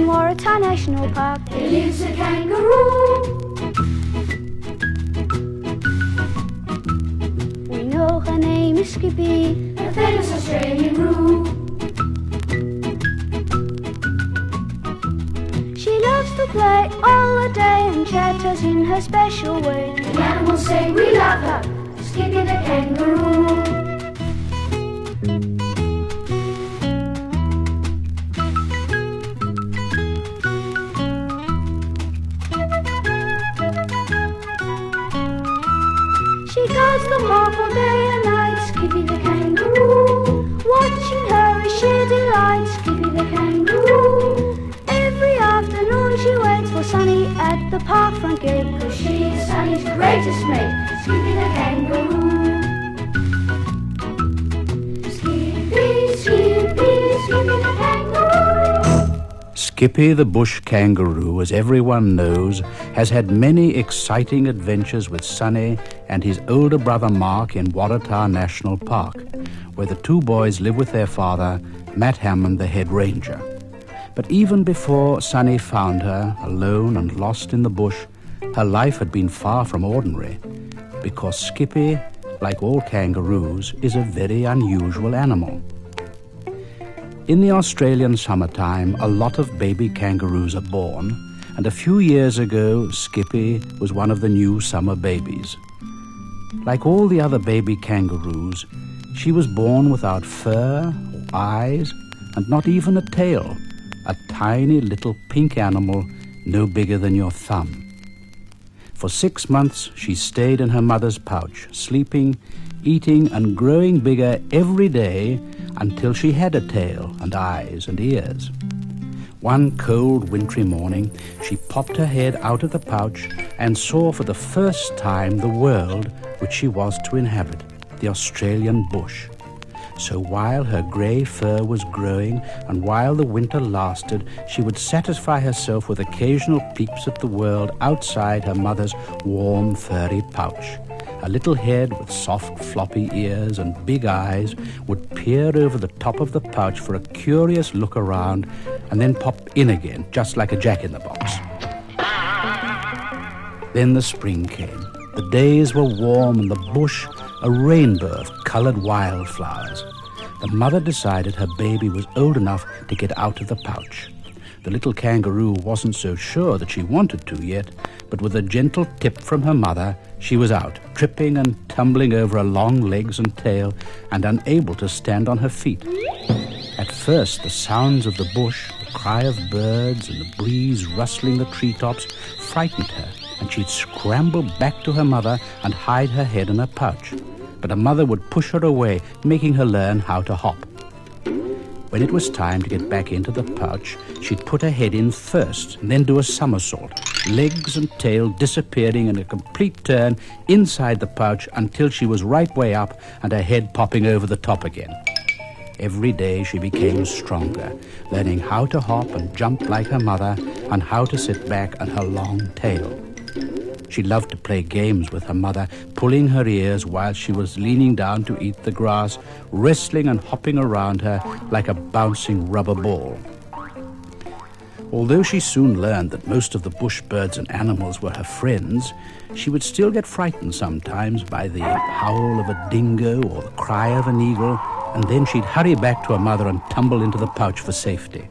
in Waratah National Park. There lives a kangaroo. We know her name is Skippy, The famous Australian roo. she loves to play all the day and chatters in her special way. The animals say we love her, Skippy the kangaroo. She guards the park all day and night, Skippy the kangaroo. watching her is sheer delight. Skippy the kangaroo. Every afternoon she waits for Sunny at the park front gate. Cause she is Sunny's greatest mate, Skippy the kangaroo. Skippy, Skippy, Skippy the kangaroo. Skippy the bush kangaroo, as everyone knows, has had many exciting adventures with Sonny and his older brother Mark in Waratah National Park, where the two boys live with their father, Matt Hammond, the head ranger. But even before Sonny found her, alone and lost in the bush, her life had been far from ordinary, because Skippy, like all kangaroos, is a very unusual animal. In the Australian summertime, a lot of baby kangaroos are born, and a few years ago, Skippy was one of the new summer babies. Like all the other baby kangaroos, she was born without fur or eyes, and not even a tail, a tiny little pink animal no bigger than your thumb. For 6 months, she stayed in her mother's pouch, sleeping, eating, and growing bigger every day until she had a tail and eyes and ears. One cold wintry morning, she popped her head out of the pouch and saw for the first time the world which she was to inhabit, the Australian bush. So while her grey fur was growing and while the winter lasted, she would satisfy herself with occasional peeps at the world outside her mother's warm, furry pouch. A little head with soft, floppy ears and big eyes would peer over the top of the pouch for a curious look around and then pop in again, just like a jack-in-the-box. Then the spring came. The days were warm and the bush a rainbow of coloured wildflowers. The mother decided her baby was old enough to get out of the pouch. The little kangaroo wasn't so sure that she wanted to yet, but with a gentle tip from her mother, she was out, tripping and tumbling over her long legs and tail, and unable to stand on her feet. At first, the sounds of the bush, the cry of birds, and the breeze rustling the treetops frightened her, and she'd scramble back to her mother and hide her head in her pouch. But her mother would push her away, making her learn how to hop. When it was time to get back into the pouch, she'd put her head in first and then do a somersault, legs and tail disappearing in a complete turn inside the pouch until she was right way up and her head popping over the top again. Every day she became stronger, learning how to hop and jump like her mother and how to sit back on her long tail. She loved to play games with her mother, pulling her ears while she was leaning down to eat the grass, wrestling and hopping around her like a bouncing rubber ball. Although she soon learned that most of the bush birds and animals were her friends, she would still get frightened sometimes by the howl of a dingo or the cry of an eagle, and then she'd hurry back to her mother and tumble into the pouch for safety.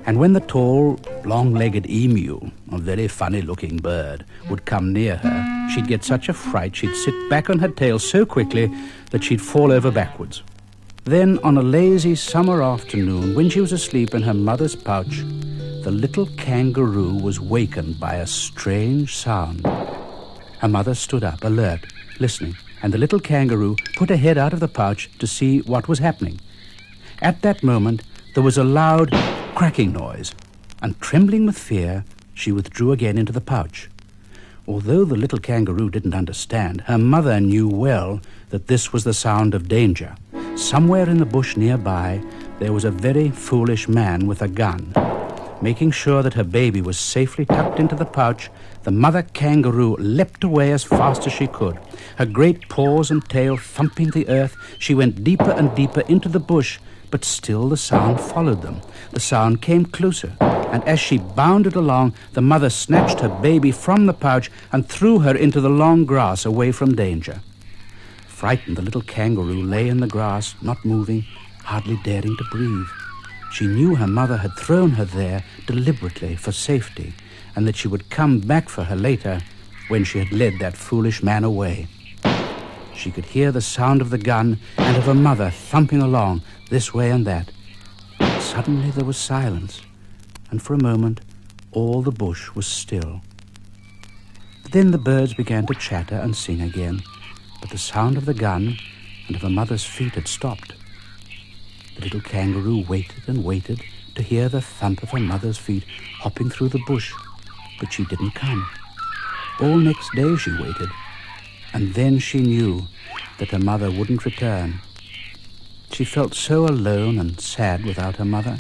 And when the tall, long-legged emu, a very funny-looking bird, would come near her, she'd get such a fright she'd sit back on her tail so quickly that she'd fall over backwards. Then, on a lazy summer afternoon, when she was asleep in her mother's pouch, the little kangaroo was wakened by a strange sound. Her mother stood up, alert, listening, and the little kangaroo put her head out of the pouch to see what was happening. At that moment, there was a loud cracking noise, and trembling with fear, she withdrew again into the pouch. Although the little kangaroo didn't understand, her mother knew well that this was the sound of danger. Somewhere in the bush nearby, there was a very foolish man with a gun. Making sure that her baby was safely tucked into the pouch, the mother kangaroo leapt away as fast as she could. Her great paws and tail thumping the earth, she went deeper and deeper into the bush, But still the sound followed them. The sound came closer, and as she bounded along, the mother snatched her baby from the pouch and threw her into the long grass away from danger. Frightened, the little kangaroo lay in the grass, not moving, hardly daring to breathe. She knew her mother had thrown her there deliberately for safety, and that she would come back for her later when she had led that foolish man away. She could hear the sound of the gun and of her mother thumping along this way and that. Suddenly there was silence, and for a moment all the bush was still. Then the birds began to chatter and sing again, but the sound of the gun and of her mother's feet had stopped. The little kangaroo waited and waited to hear the thump of her mother's feet hopping through the bush, but she didn't come. All next day she waited, and then she knew that her mother wouldn't return. She felt so alone and sad without her mother,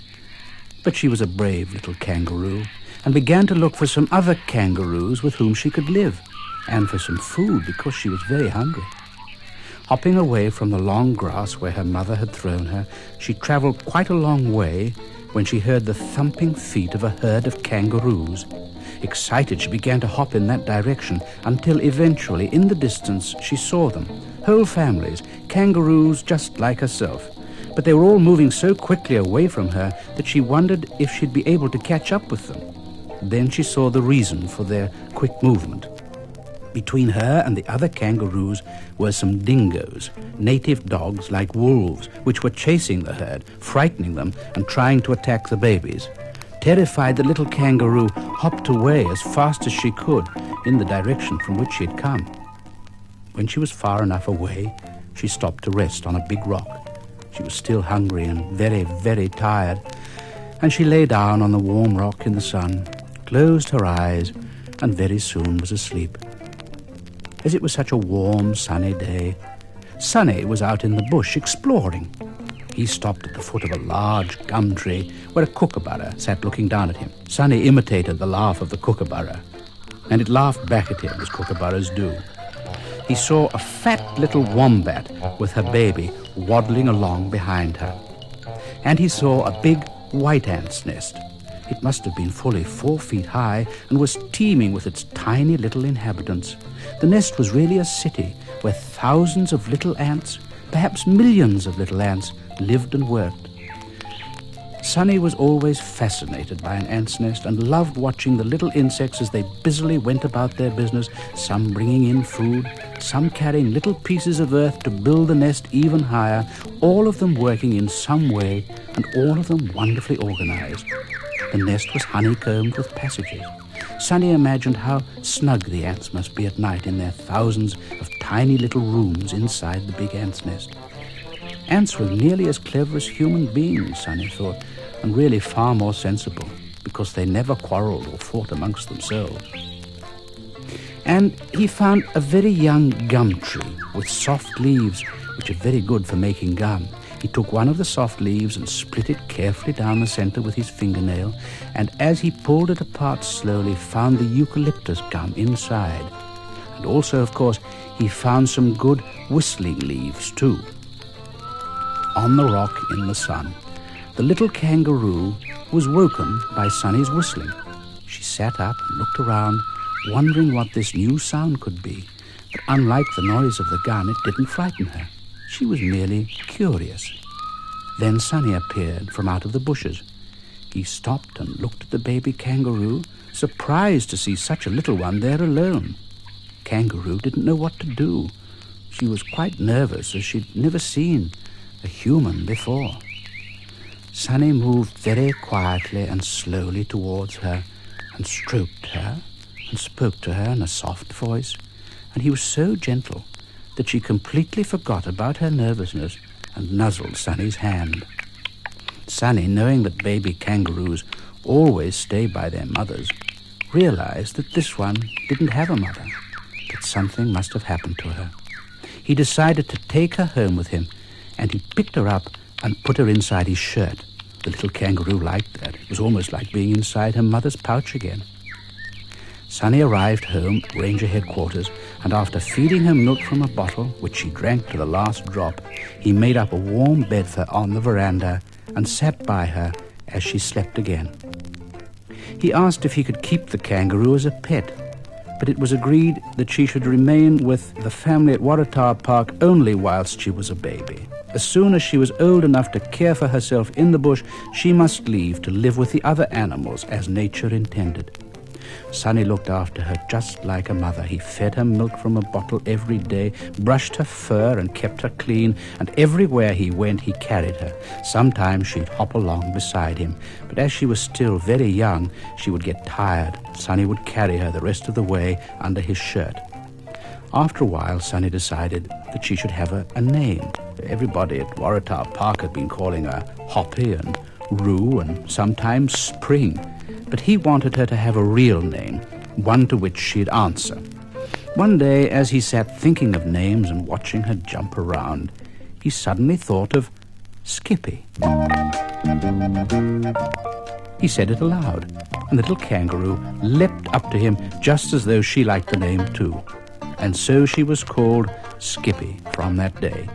but she was a brave little kangaroo and began to look for some other kangaroos with whom she could live, and for some food because she was very hungry. Hopping away from the long grass where her mother had thrown her, she traveled quite a long way when she heard the thumping feet of a herd of kangaroos. Excited, she began to hop in that direction until eventually, in the distance, she saw them. Whole families, kangaroos just like herself. But they were all moving so quickly away from her that she wondered if she'd be able to catch up with them. Then she saw the reason for their quick movement. Between her and the other kangaroos were some dingoes, native dogs like wolves, which were chasing the herd, frightening them and trying to attack the babies. Terrified, the little kangaroo hopped away as fast as she could in the direction from which she had come. When she was far enough away, she stopped to rest on a big rock. She was still hungry and very, very tired, and she lay down on the warm rock in the sun, closed her eyes, and very soon was asleep. As it was such a warm, sunny day, Sonny was out in the bush exploring. He stopped at the foot of a large gum tree where a kookaburra sat looking down at him. Sonny imitated the laugh of the kookaburra, and it laughed back at him as kookaburras do. He saw a fat little wombat with her baby waddling along behind her. And he saw a big white ant's nest. It must have been fully 4 feet high and was teeming with its tiny little inhabitants. The nest was really a city where thousands of little ants, perhaps millions of little ants, lived and worked. Sonny was always fascinated by an ant's nest and loved watching the little insects as they busily went about their business, some bringing in food, some carrying little pieces of earth to build the nest even higher, all of them working in some way and all of them wonderfully organized. The nest was honeycombed with passages. Sonny imagined how snug the ants must be at night in their thousands of tiny little rooms inside the big ant's nest. Ants were nearly as clever as human beings, Sonny thought, and really far more sensible, because they never quarreled or fought amongst themselves. And he found a very young gum tree with soft leaves, which are very good for making gum. He took one of the soft leaves and split it carefully down the center with his fingernail, and as he pulled it apart slowly, found the eucalyptus gum inside. And also, of course, he found some good whistling leaves, too. On the rock in the sun, the little kangaroo was woken by Sonny's whistling. She sat up and looked around, wondering what this new sound could be. But unlike the noise of the gun, it didn't frighten her. She was merely curious. Then Sonny appeared from out of the bushes. He stopped and looked at the baby kangaroo, surprised to see such a little one there alone. Kangaroo didn't know what to do. She was quite nervous, as she'd never seen a human before. Sonny moved very quietly and slowly towards her and stroked her and spoke to her in a soft voice, and he was so gentle that she completely forgot about her nervousness and nuzzled Sonny's hand. Sonny, knowing that baby kangaroos always stay by their mothers, realized that this one didn't have a mother, that something must have happened to her. He decided to take her home with him, and he picked her up and put her inside his shirt. The little kangaroo liked that. It was almost like being inside her mother's pouch again. Sonny arrived home at Ranger headquarters, and after feeding her milk from a bottle, which she drank to the last drop, he made up a warm bed for her on the veranda and sat by her as she slept again. He asked if he could keep the kangaroo as a pet, but it was agreed that she should remain with the family at Waratah Park only whilst she was a baby. As soon as she was old enough to care for herself in the bush, she must leave to live with the other animals as nature intended. Sonny looked after her just like a mother. He fed her milk from a bottle every day, brushed her fur and kept her clean, and everywhere he went he carried her. Sometimes she'd hop along beside him, but as she was still very young, she would get tired. Sonny would carry her the rest of the way under his shirt. After a while, Sonny decided that she should have a name. Everybody at Waratah Park had been calling her Hoppy and Roo and sometimes Spring, but he wanted her to have a real name, one to which she'd answer. One day, as he sat thinking of names and watching her jump around, he suddenly thought of Skippy. He said it aloud, and the little kangaroo leapt up to him just as though she liked the name too. And so she was called Skippy from that day.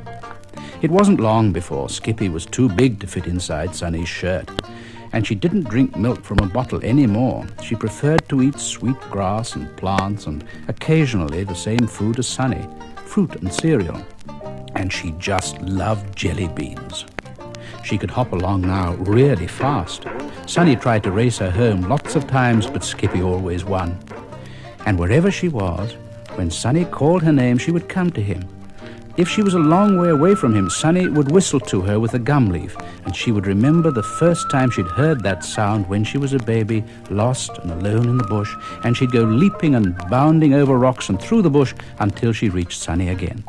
It wasn't long before Skippy was too big to fit inside Sonny's shirt, and she didn't drink milk from a bottle anymore. She preferred to eat sweet grass and plants and occasionally the same food as Sonny, fruit and cereal. And she just loved jelly beans. She could hop along now really fast. Sonny tried to race her home lots of times, but Skippy always won. And wherever she was, when Sonny called her name, she would come to him. If she was a long way away from him, Sonny would whistle to her with a gum leaf, and she would remember the first time she'd heard that sound when she was a baby, lost and alone in the bush, and she'd go leaping and bounding over rocks and through the bush until she reached Sonny again.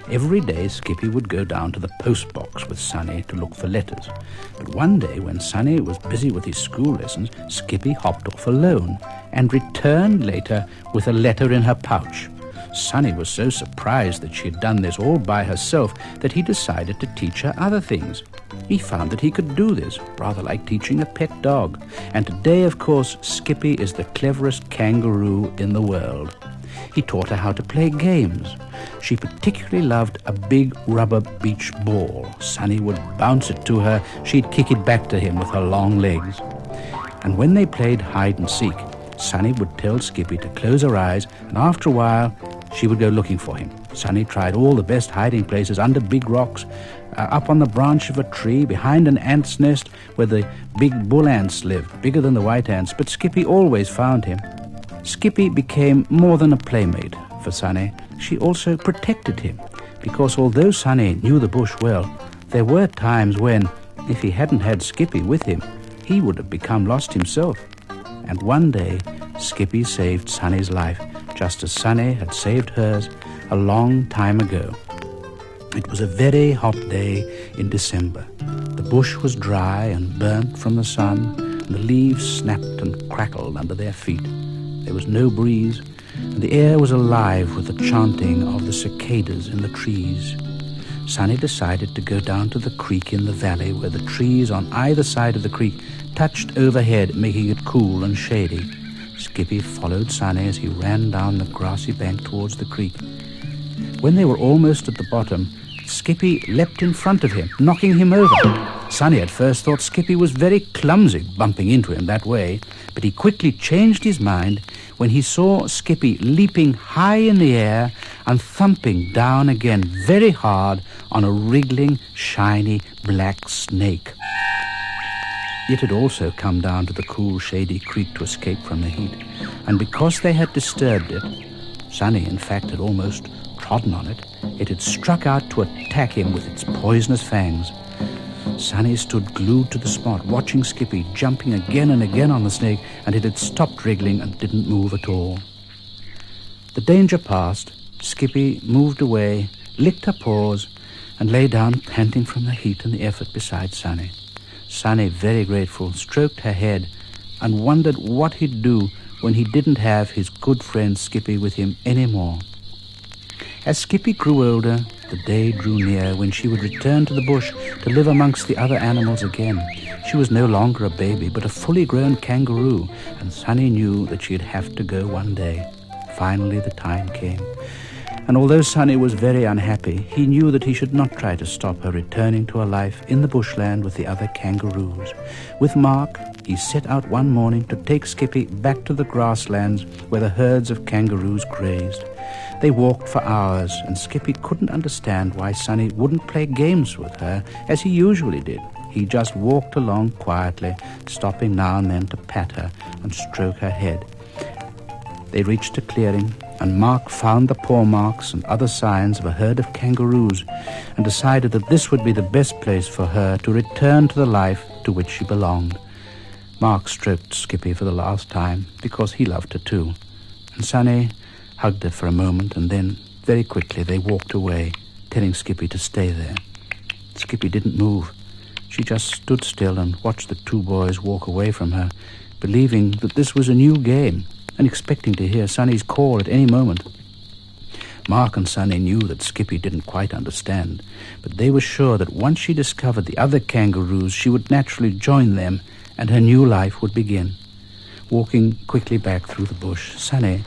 Every day, Skippy would go down to the post box with Sonny to look for letters. But one day, when Sonny was busy with his school lessons, Skippy hopped off alone and returned later with a letter in her pouch. Sonny was so surprised that she had done this all by herself that he decided to teach her other things. He found that he could do this, rather like teaching a pet dog. And today, of course, Skippy is the cleverest kangaroo in the world. He taught her how to play games. She particularly loved a big rubber beach ball. Sonny would bounce it to her. She'd kick it back to him with her long legs. And when they played hide and seek, Sonny would tell Skippy to close her eyes, and after a while, she would go looking for him. Sonny tried all the best hiding places under big rocks, up on the branch of a tree, behind an ant's nest where the big bull ants lived, bigger than the white ants, but Skippy always found him. Skippy became more than a playmate for Sonny. She also protected him, because although Sonny knew the bush well, there were times when, if he hadn't had Skippy with him, he would have become lost himself. And one day, Skippy saved Sonny's life, just as Sonny had saved hers a long time ago. It was a very hot day in December. The bush was dry and burnt from the sun, and the leaves snapped and crackled under their feet. There was no breeze, and the air was alive with the chanting of the cicadas in the trees. Sonny decided to go down to the creek in the valley where the trees on either side of the creek touched overhead, making it cool and shady. Skippy followed Sonny as he ran down the grassy bank towards the creek. When they were almost at the bottom, Skippy leapt in front of him, knocking him over. Sonny at first thought Skippy was very clumsy, bumping into him that way, but he quickly changed his mind when he saw Skippy leaping high in the air and thumping down again very hard on a wriggling, shiny black snake. It had also come down to the cool, shady creek to escape from the heat, and because they had disturbed it, Sonny, in fact, had almost trodden on it, it had struck out to attack him with its poisonous fangs. Sonny stood glued to the spot, watching Skippy jumping again and again on the snake, and it had stopped wriggling and didn't move at all. The danger past, Skippy moved away, licked her paws, and lay down panting from the heat and the effort beside Sonny. Sonny, very grateful, stroked her head and wondered what he'd do when he didn't have his good friend Skippy with him anymore. As Skippy grew older, the day drew near when she would return to the bush to live amongst the other animals again. She was no longer a baby, but a fully grown kangaroo, and Sunny knew that she'd have to go one day. Finally, the time came. And although Sunny was very unhappy, he knew that he should not try to stop her returning to a life in the bushland with the other kangaroos. With Mark, he set out one morning to take Skippy back to the grasslands where the herds of kangaroos grazed. They walked for hours, and Skippy couldn't understand why Sunny wouldn't play games with her as he usually did. He just walked along quietly, stopping now and then to pat her and stroke her head. They reached a clearing, and Mark found the paw marks and other signs of a herd of kangaroos and decided that this would be the best place for her to return to the life to which she belonged. Mark stroked Skippy for the last time because he loved her too, and Sunny hugged her for a moment, and then very quickly they walked away, telling Skippy to stay there. Skippy didn't move. She just stood still and watched the two boys walk away from her, believing that this was a new game and expecting to hear Sunny's call at any moment. Mark and Sunny knew that Skippy didn't quite understand, but they were sure that once she discovered the other kangaroos, she would naturally join them and her new life would begin. Walking quickly back through the bush, Sunny,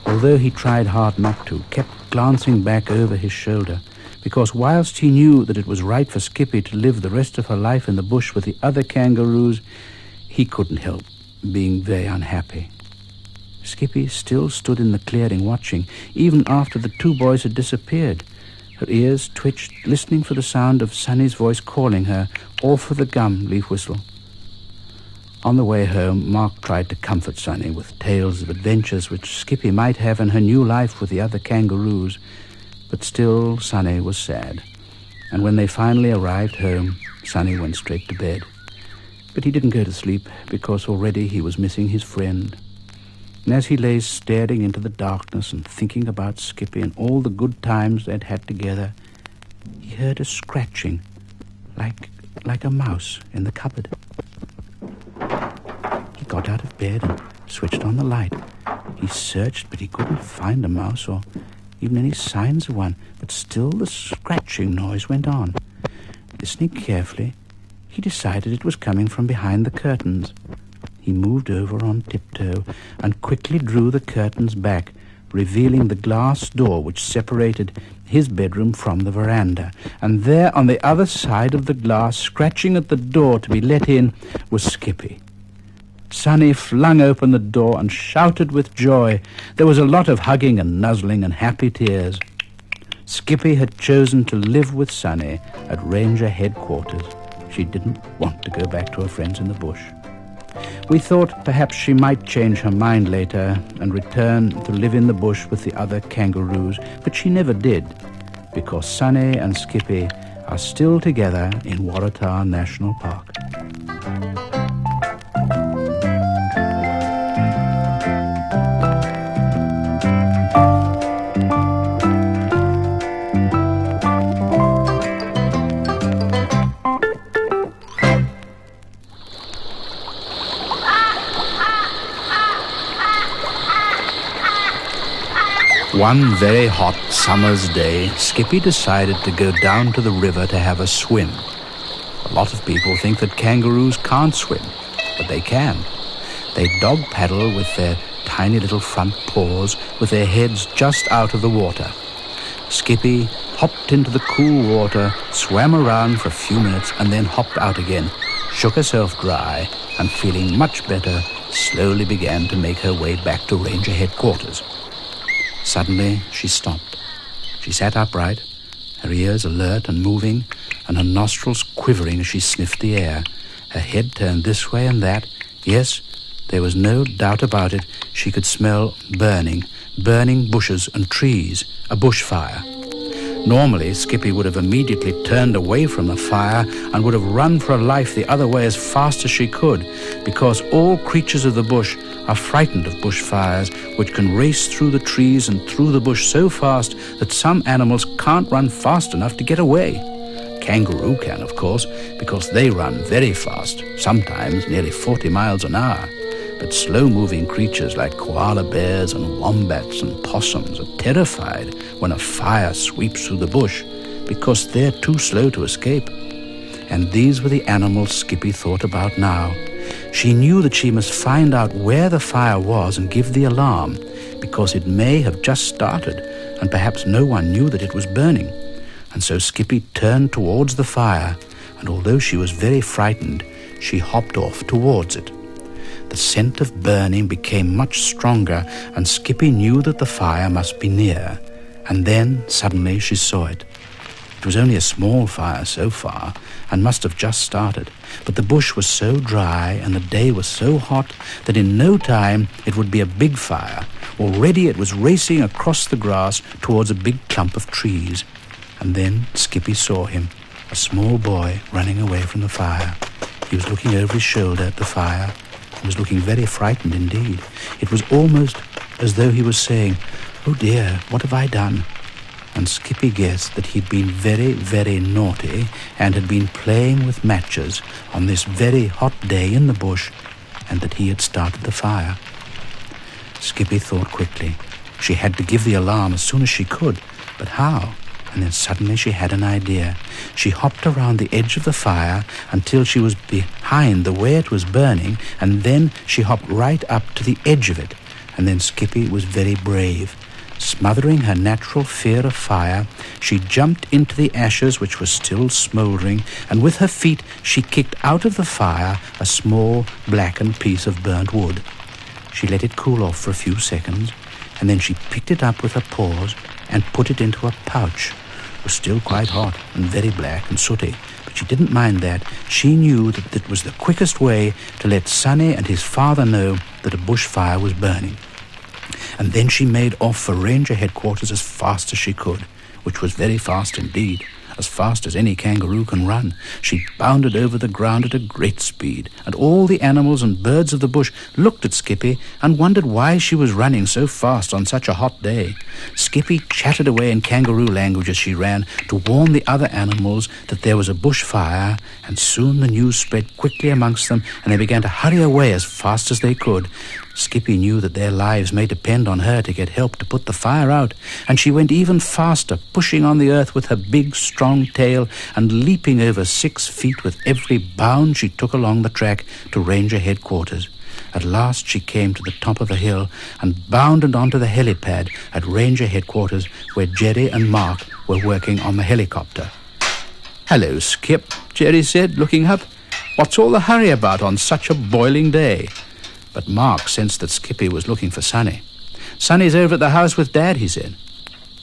although he tried hard not to, kept glancing back over his shoulder, because whilst he knew that it was right for Skippy to live the rest of her life in the bush with the other kangaroos, he couldn't help being very unhappy. Skippy still stood in the clearing watching, even after the two boys had disappeared. Her ears twitched, listening for the sound of Sunny's voice calling her, or for the gum leaf whistle. On the way home, Mark tried to comfort Sunny with tales of adventures which Skippy might have in her new life with the other kangaroos, but still Sunny was sad. And when they finally arrived home, Sunny went straight to bed. But he didn't go to sleep because already he was missing his friend. And as he lay staring into the darkness and thinking about Skippy and all the good times they'd had together, he heard a scratching, like a mouse in the cupboard. He got out of bed and switched on the light. He searched, but he couldn't find a mouse or even any signs of one, but still the scratching noise went on. Listening carefully, he decided it was coming from behind the curtains. He moved over on tiptoe and quickly drew the curtains back, revealing the glass door which separated his bedroom from the veranda. And there on the other side of the glass, scratching at the door to be let in, was Skippy. Sunny flung open the door and shouted with joy. There was a lot of hugging and nuzzling and happy tears. Skippy had chosen to live with Sunny at Ranger headquarters. She didn't want to go back to her friends in the bush. We thought perhaps she might change her mind later and return to live in the bush with the other kangaroos, but she never did, because Sunny and Skippy are still together in Waratah National Park. One very hot summer's day, Skippy decided to go down to the river to have a swim. A lot of people think that kangaroos can't swim, but they can. They dog paddle with their tiny little front paws, with their heads just out of the water. Skippy hopped into the cool water, swam around for a few minutes, and then hopped out again, shook herself dry, and feeling much better, slowly began to make her way back to Ranger headquarters. Suddenly, she stopped. She sat upright, her ears alert and moving, and her nostrils quivering as she sniffed the air. Her head turned this way and that. Yes, there was no doubt about it. She could smell burning bushes and trees, a bushfire. Normally, Skippy would have immediately turned away from the fire and would have run for her life the other way as fast as she could, because all creatures of the bush are frightened of bushfires, which can race through the trees and through the bush so fast that some animals can't run fast enough to get away. Kangaroo can, of course, because they run very fast, sometimes nearly 40 miles an hour. But slow-moving creatures like koala bears and wombats and possums are terrified when a fire sweeps through the bush, because they're too slow to escape. And these were the animals Skippy thought about now. She knew that she must find out where the fire was and give the alarm, because it may have just started, and perhaps no one knew that it was burning. And so Skippy turned towards the fire, and although she was very frightened, she hopped off towards it. The scent of burning became much stronger, and Skippy knew that the fire must be near. And then, suddenly, she saw it. It was only a small fire so far, and must have just started. But the bush was so dry, and the day was so hot, that in no time it would be a big fire. Already it was racing across the grass towards a big clump of trees. And then Skippy saw him, a small boy running away from the fire. He was looking over his shoulder at the fire. He was looking very frightened indeed. It was almost as though he was saying, "Oh dear, what have I done?" And Skippy guessed that he'd been very, very naughty and had been playing with matches on this very hot day in the bush, and that he had started the fire. Skippy thought quickly. She had to give the alarm as soon as she could, but how? And then suddenly she had an idea. She hopped around the edge of the fire until she was behind the way it was burning, and then she hopped right up to the edge of it. And then Skippy was very brave. Smothering her natural fear of fire, she jumped into the ashes which were still smouldering, and with her feet she kicked out of the fire a small blackened piece of burnt wood. She let it cool off for a few seconds, and then she picked it up with her paws and put it into a pouch. It was still quite hot and very black and sooty, but she didn't mind that. She knew that it was the quickest way to let Sonny and his father know that a bushfire was burning. And then she made off for ranger headquarters as fast as she could, which was very fast indeed, as fast as any kangaroo can run. She bounded over the ground at a great speed, and all the animals and birds of the bush looked at Skippy and wondered why she was running so fast on such a hot day. Skippy chattered away in kangaroo language as she ran to warn the other animals that there was a bush fire, and soon the news spread quickly amongst them, and they began to hurry away as fast as they could. Skippy knew that their lives may depend on her to get help to put the fire out, and she went even faster, pushing on the earth with her big, strong tail and leaping over 6 feet with every bound she took along the track to ranger headquarters. At last she came to the top of the hill and bounded onto the helipad at ranger headquarters, where Jerry and Mark were working on the helicopter. "Hello, Skip," Jerry said, looking up. "What's all the hurry about on such a boiling day?" But Mark sensed that Skippy was looking for Sonny. "Sonny's over at the house with Dad," he said.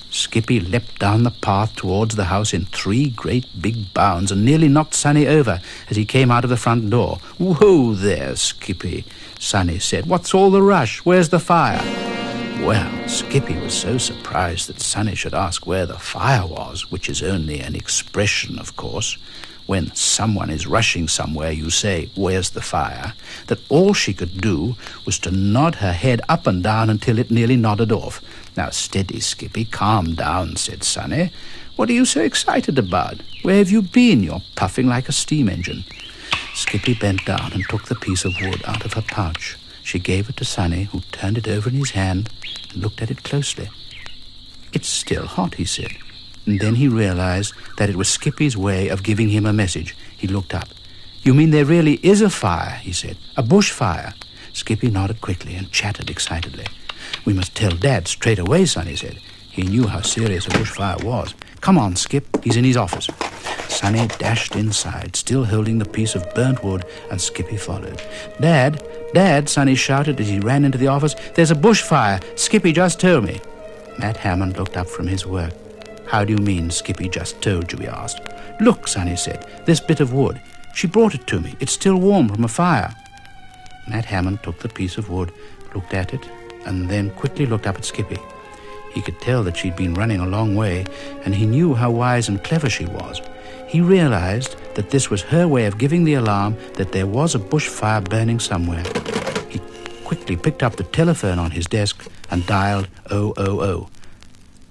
Skippy leapt down the path towards the house in 3 great big bounds and nearly knocked Sonny over as he came out of the front door. "Whoa there, Skippy," Sonny said. "What's all the rush? Where's the fire?" Well, Skippy was so surprised that Sonny should ask where the fire was, which is only an expression, of course. When someone is rushing somewhere, you say, "Where's the fire?" that all she could do was to nod her head up and down until it nearly nodded off. "Now, steady, Skippy, calm down," said Sonny. "What are you so excited about? Where have you been? You're puffing like a steam engine." Skippy bent down and took the piece of wood out of her pouch. She gave it to Sonny, who turned it over in his hand and looked at it closely. "It's still hot," he said. And then he realized that it was Skippy's way of giving him a message. He looked up. "You mean there really is a fire?" he said. "A bushfire?" Skippy nodded quickly and chattered excitedly. "We must tell Dad straight away," Sonny said. He knew how serious a bushfire was. "Come on, Skip, he's in his office." Sonny dashed inside, still holding the piece of burnt wood, and Skippy followed. "Dad, Dad," Sonny shouted as he ran into the office. "There's a bushfire. Skippy just told me." Matt Hammond looked up from his work. "How do you mean Skippy just told you?" he asked. "Look," Sonny said, "this bit of wood. She brought it to me. It's still warm from a fire." Matt Hammond took the piece of wood, looked at it, and then quickly looked up at Skippy. He could tell that she'd been running a long way, and he knew how wise and clever she was. He realized that this was her way of giving the alarm that there was a bushfire burning somewhere. He quickly picked up the telephone on his desk and dialed 000.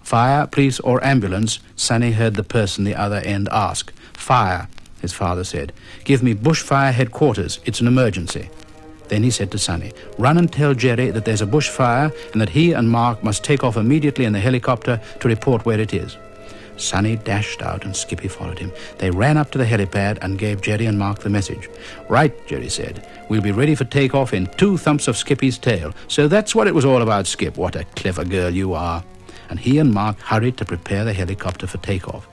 "Fire, police, or ambulance?" Sonny heard the person the other end ask. "Fire," his father said. "Give me bushfire headquarters. It's an emergency." Then he said to Sonny, "Run and tell Jerry that there's a bushfire and that he and Mark must take off immediately in the helicopter to report where it is." Sonny dashed out and Skippy followed him. They ran up to the helipad and gave Jerry and Mark the message. "Right," Jerry said. "We'll be ready for takeoff in 2 thumps of Skippy's tail. So that's what it was all about, Skip. What a clever girl you are." And he and Mark hurried to prepare the helicopter for takeoff.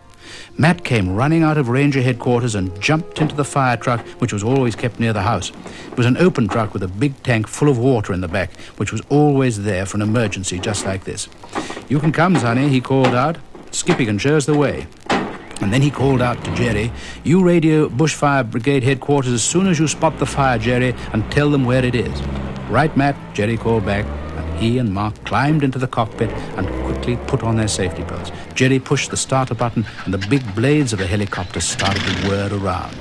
Matt came running out of Ranger headquarters and jumped into the fire truck, which was always kept near the house. It was an open truck with a big tank full of water in the back, which was always there for an emergency just like this. "You can come, Sonny," he called out. "Skippy can show us the way." And then he called out to Jerry, "You radio Bushfire Brigade headquarters as soon as you spot the fire, Jerry, and tell them where it is." "Right, Matt," Jerry called back. He and Mark climbed into the cockpit and quickly put on their safety belts. Jerry pushed the starter button and the big blades of the helicopter started to whir around.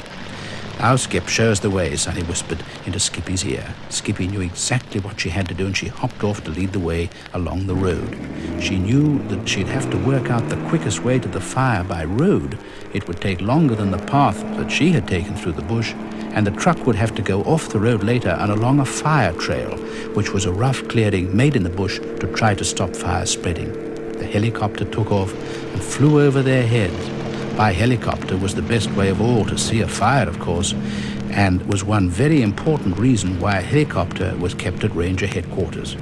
"Now, Skip, show us the way," Sonny whispered into Skippy's ear. Skippy knew exactly what she had to do and she hopped off to lead the way along the road. She knew that she'd have to work out the quickest way to the fire by road. It would take longer than the path that she had taken through the bush, and the truck would have to go off the road later and along a fire trail, which was a rough clearing made in the bush to try to stop fire spreading. The helicopter took off and flew over their heads. By helicopter was the best way of all to see a fire, of course, and was one very important reason why a helicopter was kept at Ranger headquarters.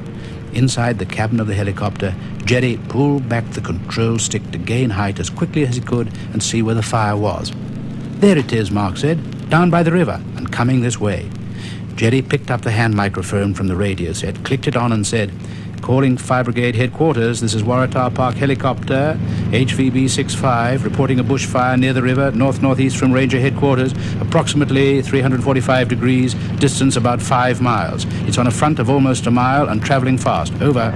Inside the cabin of the helicopter, Jerry pulled back the control stick to gain height as quickly as he could and see where the fire was. "There it is," Mark said, "down by the river and coming this way." Jerry picked up the hand microphone from the radio set, clicked it on and said, "Calling Fire Brigade headquarters, this is Waratah Park helicopter, HVB 65, reporting a bushfire near the river, north-northeast from Ranger headquarters, approximately 345 degrees, distance about 5 miles. It's on a front of almost a mile and traveling fast. Over."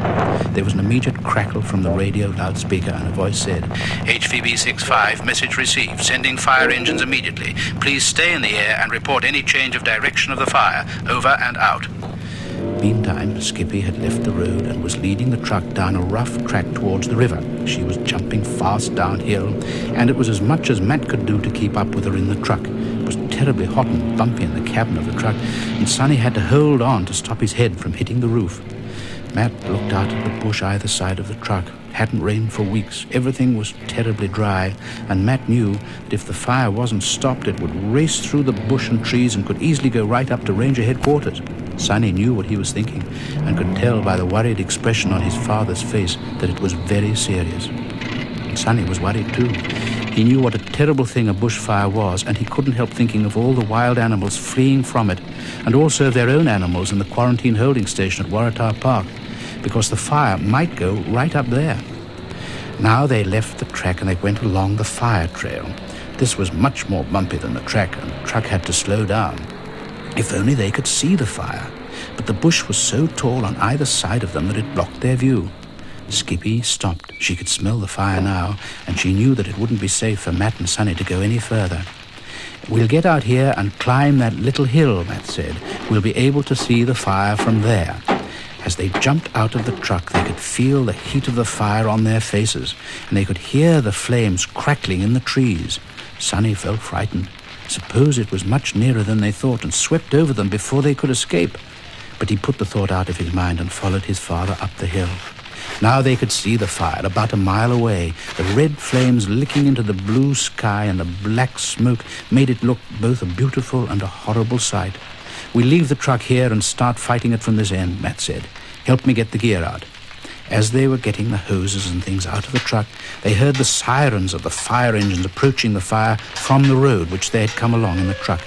There was an immediate crackle from the radio loudspeaker and a voice said, "HVB 65, message received, sending fire engines immediately. Please stay in the air and report any change of direction of the fire. Over and out." Meantime, Skippy had left the road and was leading the truck down a rough track towards the river. She was jumping fast downhill, and it was as much as Matt could do to keep up with her in the truck. It was terribly hot and bumpy in the cabin of the truck, and Sonny had to hold on to stop his head from hitting the roof. Matt looked out at the bush either side of the truck. It hadn't rained for weeks. Everything was terribly dry, and Matt knew that if the fire wasn't stopped, it would race through the bush and trees and could easily go right up to Ranger headquarters. Sonny knew what he was thinking and could tell by the worried expression on his father's face that it was very serious. And Sonny was worried too. He knew what a terrible thing a bushfire was, and he couldn't help thinking of all the wild animals fleeing from it, and also of their own animals in the quarantine holding station at Waratah Park, because the fire might go right up there. Now they left the track and they went along the fire trail. This was much more bumpy than the track, and the truck had to slow down. If only they could see the fire, but the bush was so tall on either side of them that it blocked their view. Skippy stopped. She could smell the fire now, and she knew that it wouldn't be safe for Matt and Sonny to go any further. "We'll get out here and climb that little hill," Matt said. "We'll be able to see the fire from there." As they jumped out of the truck, they could feel the heat of the fire on their faces, and they could hear the flames crackling in the trees. Sonny felt frightened. Suppose it was much nearer than they thought and swept over them before they could escape. But he put the thought out of his mind and followed his father up the hill. Now they could see the fire about a mile away. The red flames licking into the blue sky and the black smoke made it look both a beautiful and a horrible sight. "We'll leave the truck here and start fighting it from this end," Matt said. "Help me get the gear out." As they were getting the hoses and things out of the truck, they heard the sirens of the fire engines approaching the fire from the road which they had come along in the truck.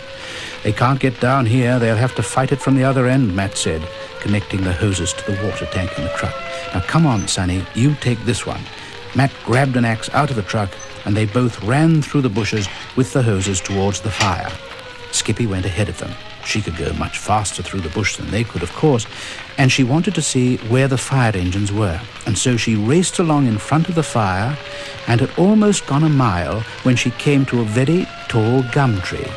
"They can't get down here. They'll have to fight it from the other end," Matt said, connecting the hoses to the water tank in the truck. "Now come on, Sonny, you take this one." Matt grabbed an axe out of the truck, and they both ran through the bushes with the hoses towards the fire. Skippy went ahead of them. She could go much faster through the bush than they could, of course, and she wanted to see where the fire engines were. And so she raced along in front of the fire and had almost gone a mile when she came to a very tall gum tree.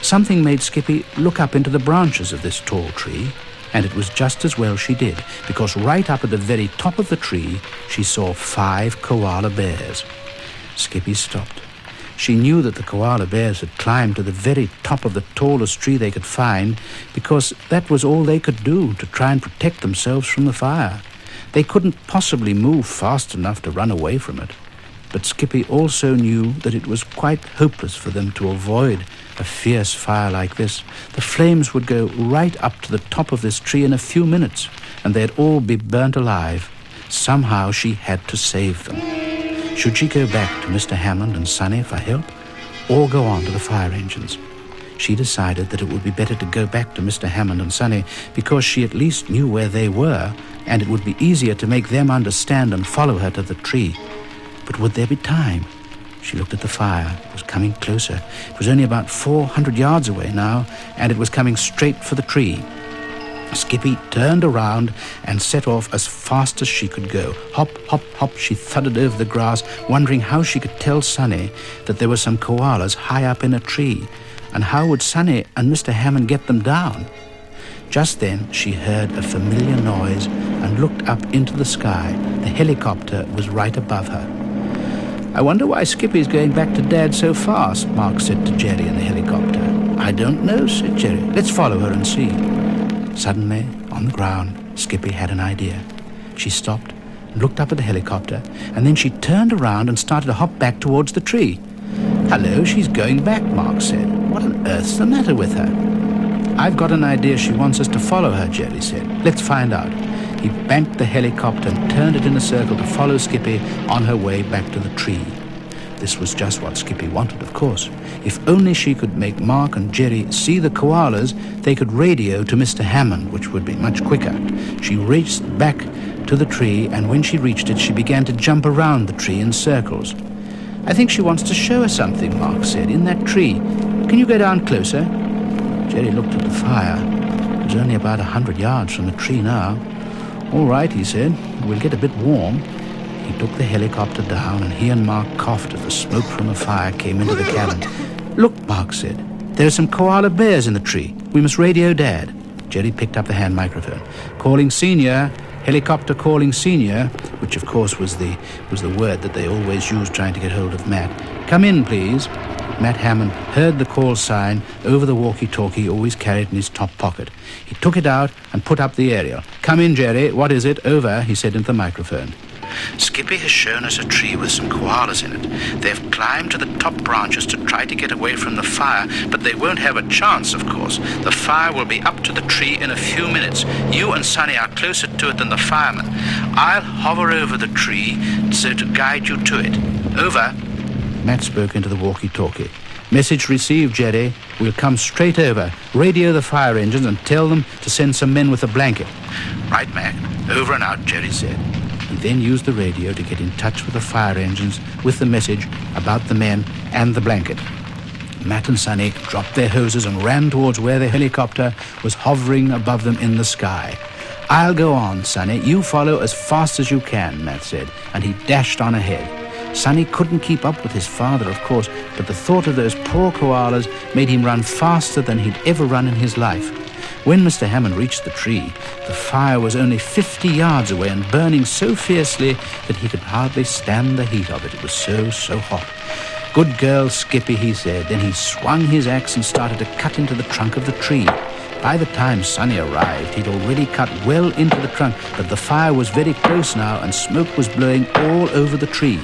Something made Skippy look up into the branches of this tall tree, and it was just as well she did, because right up at the very top of the tree she saw 5 koala bears. Skippy stopped. She knew that the koala bears had climbed to the very top of the tallest tree they could find, because that was all they could do to try and protect themselves from the fire. They couldn't possibly move fast enough to run away from it. But Skippy also knew that it was quite hopeless for them to avoid a fierce fire like this. The flames would go right up to the top of this tree in a few minutes, and they'd all be burnt alive. Somehow she had to save them. Should she go back to Mr. Hammond and Sonny for help, or go on to the fire engines? She decided that it would be better to go back to Mr. Hammond and Sonny, because she at least knew where they were, and it would be easier to make them understand and follow her to the tree. But would there be time? She looked at the fire. It was coming closer. It was only about 400 yards away now, and it was coming straight for the tree. Skippy turned around and set off as fast as she could go. Hop, hop, hop, she thudded over the grass, wondering how she could tell Sonny that there were some koalas high up in a tree, and how would Sonny and Mr. Hammond get them down? Just then she heard a familiar noise and looked up into the sky. The helicopter was right above her. "I wonder why Skippy's going back to Dad so fast," Mark said to Jerry in the helicopter. "I don't know," said Jerry. "Let's follow her and see." Suddenly, on the ground, Skippy had an idea. She stopped and looked up at the helicopter, and then she turned around and started to hop back towards the tree. "Hello, she's going back," Mark said. "What on earth's the matter with her?" "I've got an idea she wants us to follow her," Jerry said. "Let's find out." He banked the helicopter and turned it in a circle to follow Skippy on her way back to the tree. This was just what Skippy wanted, of course. If only she could make Mark and Jerry see the koalas, they could radio to Mr. Hammond, which would be much quicker. She raced back to the tree, and when she reached it, she began to jump around the tree in circles. "I think she wants to show us something," Mark said, "in that tree. Can you go down closer?" Jerry looked at the fire. It was only about 100 yards from the tree now. "All right," he said, "we'll get a bit warm." He took the helicopter down, and he and Mark coughed as the smoke from the fire came into the cabin. "Look," Mark said, "there are some koala bears in the tree. We must radio Dad." Jerry picked up the hand microphone. "Calling Senior, helicopter calling Senior," which of course was the word that they always used trying to get hold of Matt. "Come in, please." Matt Hammond heard the call sign over the walkie-talkie he always carried in his top pocket. He took it out and put up the aerial. "Come in, Jerry. What is it? Over," he said into the microphone. "Skippy has shown us a tree with some koalas in it. They've climbed to the top branches to try to get away from the fire, but they won't have a chance, of course. The fire will be up to the tree in a few minutes. You and Sonny are closer to it than the firemen. I'll hover over the tree so to guide you to it. Over." Matt spoke into the walkie-talkie. "Message received, Jerry. We'll come straight over. Radio the fire engines and tell them to send some men with a blanket." "Right, Matt. Over and out," Jerry said. He then used the radio to get in touch with the fire engines with the message about the men and the blanket. Matt and Sonny dropped their hoses and ran towards where the helicopter was hovering above them in the sky. "I'll go on, Sonny. You follow as fast as you can," Matt said, and he dashed on ahead. Sonny couldn't keep up with his father, of course, but the thought of those poor koalas made him run faster than he'd ever run in his life. When Mr. Hammond reached the tree, the fire was only 50 yards away and burning so fiercely that he could hardly stand the heat of it. It was so hot. "Good girl, Skippy," he said. Then he swung his axe and started to cut into the trunk of the tree. By the time Sonny arrived, he'd already cut well into the trunk, but the fire was very close now and smoke was blowing all over the tree.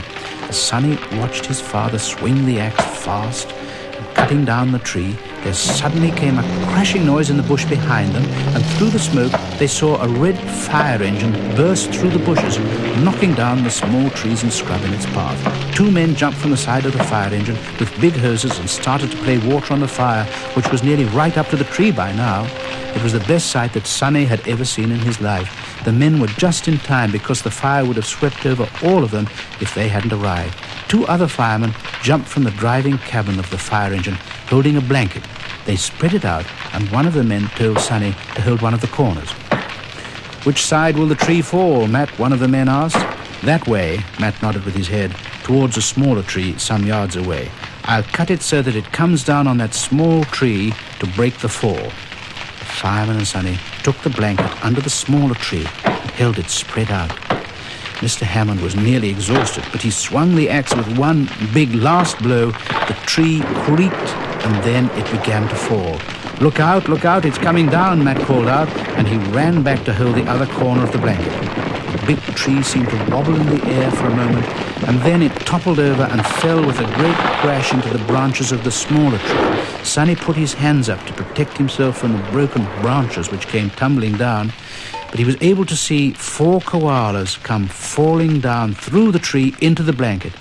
As Sonny watched his father swing the axe fast and cutting down the tree, there suddenly came a crashing noise in the bush behind them, and through the smoke they saw a red fire engine burst through the bushes, knocking down the small trees and scrub in its path. 2 men jumped from the side of the fire engine with big hoses and started to play water on the fire, which was nearly right up to the tree by now. It was the best sight that Sonny had ever seen in his life. The men were just in time because the fire would have swept over all of them if they hadn't arrived. 2 other firemen jumped from the driving cabin of the fire engine, holding a blanket. They spread it out, and one of the men told Sonny to hold one of the corners. "Which side will the tree fall, Matt?" one of the men asked. "That way," Matt nodded with his head, towards a smaller tree some yards away. "I'll cut it so that it comes down on that small tree to break the fall." The fireman and Sonny took the blanket under the smaller tree and held it spread out. Mr. Hammond was nearly exhausted, but he swung the axe with one big last blow. The tree creaked, and then it began to fall. Look out, it's coming down," Matt called out, and he ran back to hold the other corner of the blanket. The big tree seemed to wobble in the air for a moment, and then it toppled over and fell with a great crash into the branches of the smaller tree. Sonny put his hands up to protect himself from the broken branches which came tumbling down, but he was able to see 4 koalas come falling down through the tree into the blanket.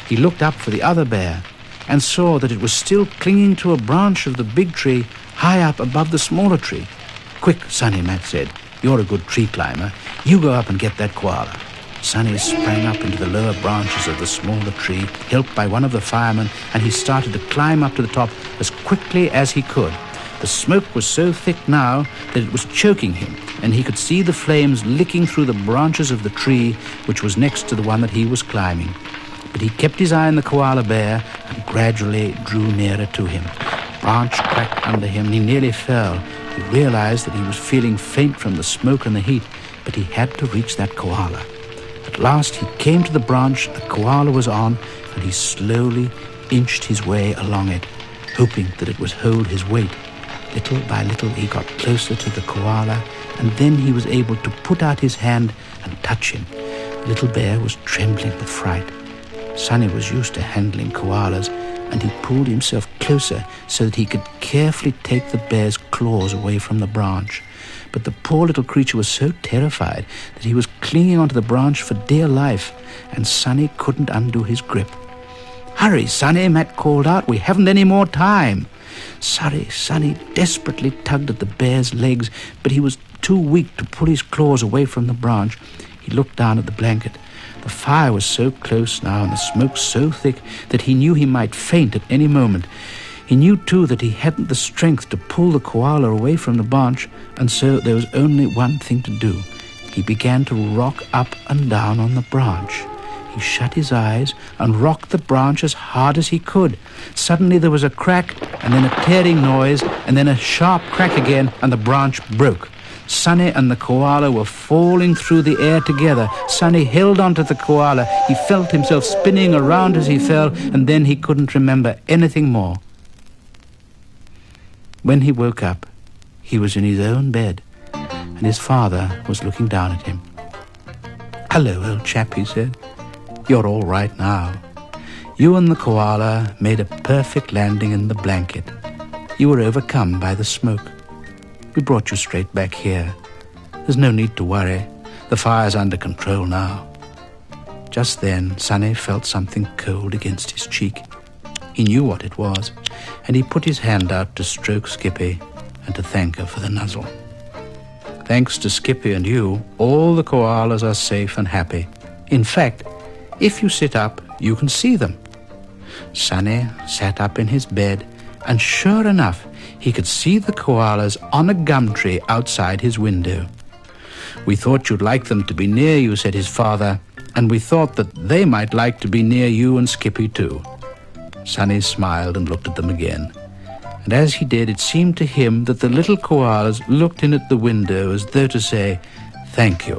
He looked up for the other bear and saw that it was still clinging to a branch of the big tree high up above the smaller tree. "Quick, Sonny," Matt said. "You're a good tree climber. You go up and get that koala." Sonny sprang up into the lower branches of the smaller tree, helped by one of the firemen, and he started to climb up to the top as quickly as he could. The smoke was so thick now that it was choking him, and he could see the flames licking through the branches of the tree which was next to the one that he was climbing. But he kept his eye on the koala bear and gradually drew nearer to him. A branch cracked under him and he nearly fell. He realized that he was feeling faint from the smoke and the heat, but he had to reach that koala. At last he came to the branch the koala was on, and he slowly inched his way along it, hoping that it would hold his weight. Little by little he got closer to the koala, and then he was able to put out his hand and touch him. The little bear was trembling with fright. Sonny was used to handling koalas, and he pulled himself closer so that he could carefully take the bear's claws away from the branch. But the poor little creature was so terrified that he was clinging onto the branch for dear life, and Sonny couldn't undo his grip. "Hurry, Sonny," Matt called out. "We haven't any more time." Sonny desperately tugged at the bear's legs, but he was too weak to pull his claws away from the branch. He looked down at the blanket. The fire was so close now and the smoke so thick that he knew he might faint at any moment. He knew, too, that he hadn't the strength to pull the koala away from the branch, and so there was only one thing to do. He began to rock up and down on the branch. He shut his eyes and rocked the branch as hard as he could. Suddenly there was a crack, and then a tearing noise, and then a sharp crack again, and the branch broke. Sonny and the koala were falling through the air together. Sonny held onto the koala. He felt himself spinning around as he fell, and then he couldn't remember anything more. When he woke up, he was in his own bed, and his father was looking down at him. "Hello, old chap," he said. "You're all right now. You and the koala made a perfect landing in the blanket. You were overcome by the smoke. We brought you straight back here. There's no need to worry. The fire's under control now." Just then, Sonny felt something cold against his cheek. He knew what it was, and he put his hand out to stroke Skippy and to thank her for the nuzzle. "Thanks to Skippy and you, all the koalas are safe and happy. In fact, if you sit up, you can see them." Sonny sat up in his bed, and sure enough, he could see the koalas on a gum tree outside his window. "We thought you'd like them to be near you," said his father, "and we thought that they might like to be near you and Skippy too." Sonny smiled and looked at them again, and as he did, it seemed to him that the little koalas looked in at the window as though to say, "Thank you,"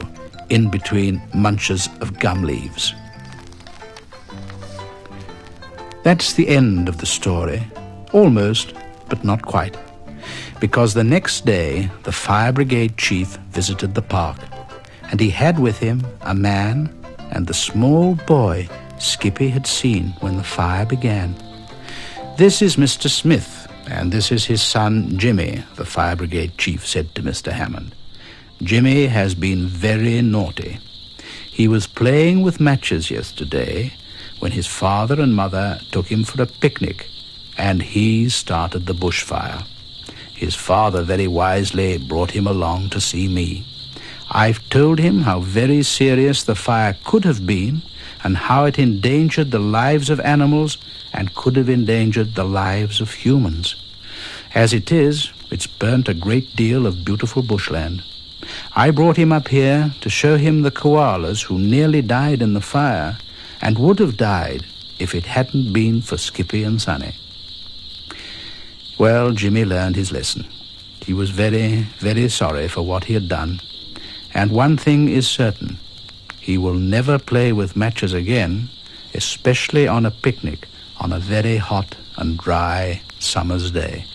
in between munches of gum leaves. That's the end of the story. Almost, but not quite. Because the next day, the fire brigade chief visited the park, and he had with him a man and the small boy Skippy had seen when the fire began. "This is Mr. Smith, and this is his son Jimmy," the fire brigade chief said to Mr. Hammond. "Jimmy has been very naughty. He was playing with matches yesterday when his father and mother took him for a picnic, and he started the bushfire. His father very wisely brought him along to see me. I've told him how very serious the fire could have been, and how it endangered the lives of animals and could have endangered the lives of humans. As it is, it's burnt a great deal of beautiful bushland. I brought him up here to show him the koalas who nearly died in the fire and would have died if it hadn't been for Skippy and Sonny." Well, Jimmy learned his lesson. He was very, very sorry for what he had done, and one thing is certain: he will never play with matches again, especially on a picnic on a very hot and dry summer's day.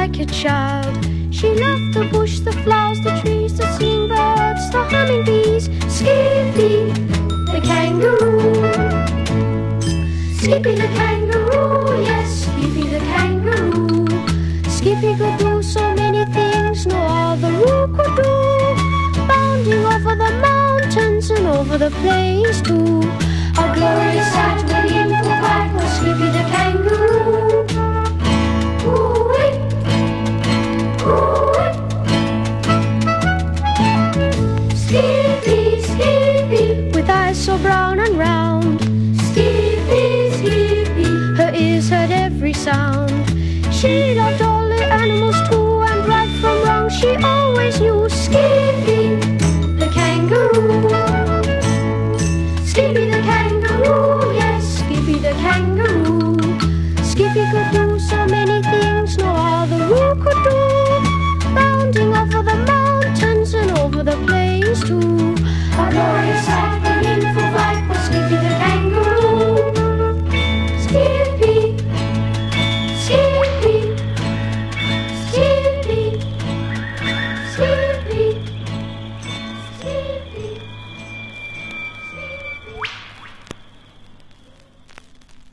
like a child. She loved the bush, the flowers, the trees, the singing birds, the humming bees. Skippy, the kangaroo. Skippy the kangaroo, yes, Skippy the kangaroo. Skippy could do so many things no other could do. Bounding over the mountains and over the plains too. How glorious sight when in full flight was Skippy the kangaroo. Ooh-wee, ooh-wee. Skippy, Skippy, with eyes so brown and round. Skippy, Skippy, her ears heard every sound. She loved all the animals too, and right from wrong she always knew. Skippy, the kangaroo. Skippy the kangaroo, yes, Skippy the kangaroo. Skippy could do so many things no other could do. Bounding over the mountains and over the plains.